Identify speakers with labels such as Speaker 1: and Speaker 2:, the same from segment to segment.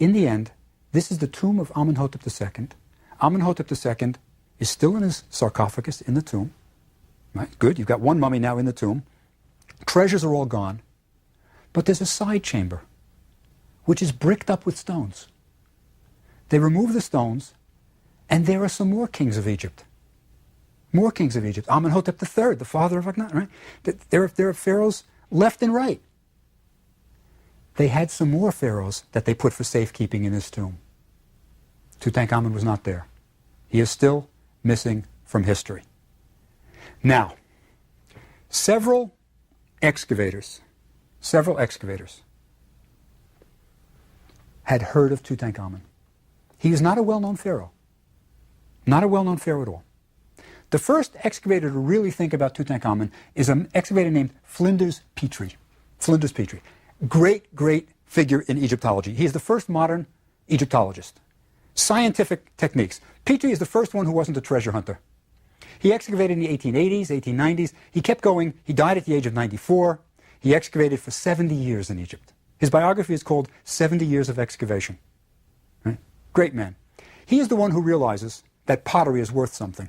Speaker 1: in the end, this is the tomb of Amenhotep II. Amenhotep II is still in his sarcophagus in the tomb. Right? Good, you've got one mummy now in the tomb. Treasures are all gone. But there's a side chamber, which is bricked up with stones. They remove the stones, and there are some more kings of Egypt. More kings of Egypt. Amenhotep III, the father of Akhenaten, right? There are pharaohs left and right. They had some more pharaohs that they put for safekeeping in his tomb. Tutankhamen was not there. He is still missing from history. Now, several excavators had heard of Tutankhamen. He is not a well-known pharaoh. Not a well-known pharaoh at all. The first excavator to really think about Tutankhamen is an excavator named Flinders Petrie. Flinders Petrie. Great, great figure in Egyptology. He is the first modern Egyptologist. Scientific techniques. Petrie is the first one who wasn't a treasure hunter. He excavated in the 1880s, 1890s. He kept going. He died at the age of 94. He excavated for 70 years in Egypt. His biography is called 70 Years of Excavation. Right? Great man. He is the one who realizes that pottery is worth something.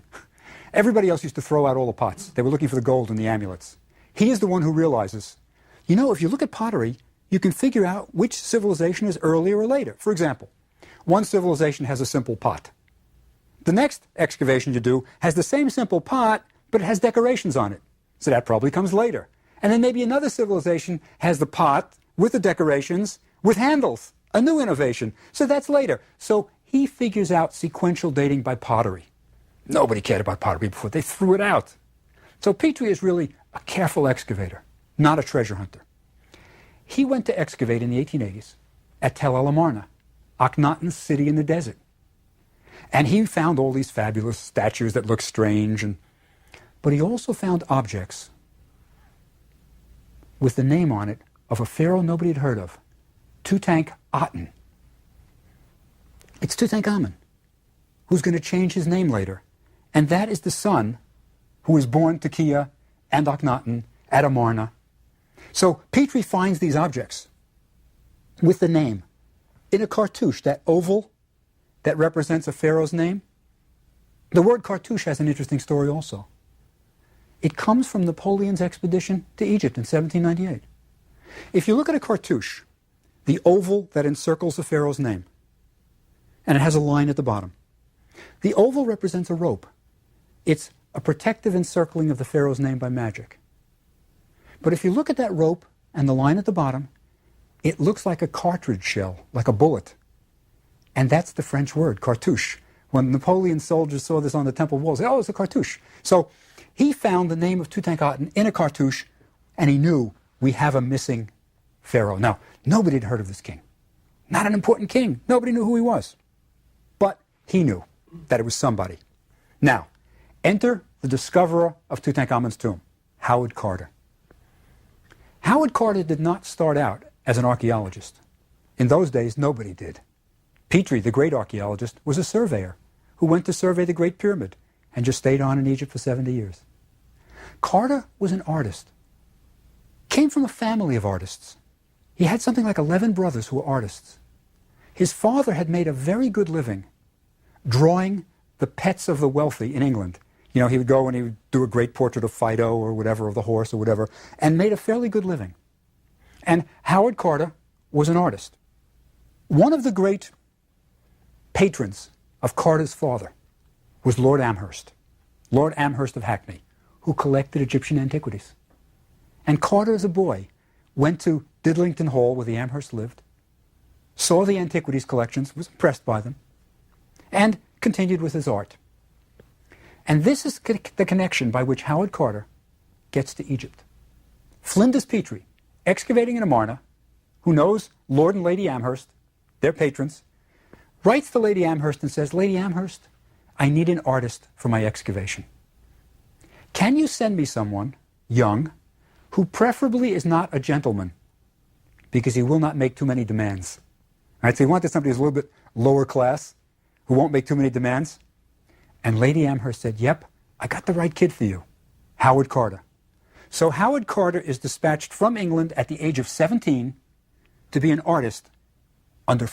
Speaker 1: Everybody else used to throw out all the pots. They were looking for the gold and the amulets. He is the one who realizes, you know, if you look at pottery, you can figure out which civilization is earlier or later. For example, one civilization has a simple pot. The next excavation you do has the same simple pot, but it has decorations on it. So that probably comes later. And then maybe another civilization has the pot with the decorations with handles, a new innovation. So that's later. So he figures out sequential dating by pottery. Nobody cared about pottery before. They threw it out. So Petrie is really a careful excavator, not a treasure hunter. He went to excavate in the 1880s at Tel El Amarna, Akhenaten's city in the desert. And he found all these fabulous statues that look strange. But he also found objects with the name on it of a pharaoh nobody had heard of, Tutankhaten. It's Tutankhamen, who's going to change his name later. And that is the son who was born to Kia and Akhenaten at Amarna. So Petrie finds these objects with the name in a cartouche, that oval that represents a pharaoh's name. The word cartouche has an interesting story also. It comes from Napoleon's expedition to Egypt in 1798. If you look at a cartouche, the oval that encircles the pharaoh's name, and it has a line at the bottom, the oval represents a rope. It's a protective encircling of the pharaoh's name by magic. But if you look at that rope and the line at the bottom, it looks like a cartridge shell, like a bullet. And that's the French word, cartouche. When Napoleon's soldiers saw this on the temple walls, they said, oh, it's a cartouche. So he found the name of Tutankhaten in a cartouche, and he knew we have a missing pharaoh. Now, nobody had heard of this king. Not an important king. Nobody knew who he was. But he knew that it was somebody. Now, enter the discoverer of Tutankhamun's tomb, Howard Carter. Howard Carter did not start out as an archaeologist. In those days, nobody did. Petrie, the great archaeologist, was a surveyor who went to survey the Great Pyramid and just stayed on in Egypt for 70 years. Carter was an artist. Came from a family of artists. He had something like 11 brothers who were artists. His father had made a very good living drawing the pets of the wealthy in England. You know, he would go and he would do a great portrait of Fido or whatever, of the horse or whatever, and made a fairly good living. And Howard Carter was an artist. One of the great patrons of Carter's father was Lord Amherst of Hackney, who collected Egyptian antiquities. And Carter, as a boy, went to Didlington Hall, where the Amherst lived, saw the antiquities collections, was impressed by them, and continued with his art. And this is the connection by which Howard Carter gets to Egypt. Flinders Petrie, excavating in Amarna, who knows Lord and Lady Amherst, their patrons, writes to Lady Amherst and says, Lady Amherst, I need an artist for my excavation. Can you send me someone young who preferably is not a gentleman, because he will not make too many demands? All right, so he wanted somebody who's a little bit lower class, who won't make too many demands. And Lady Amherst said, yep, I got the right kid for you, Howard Carter. So Howard Carter is dispatched from England at the age of 17 to be an artist under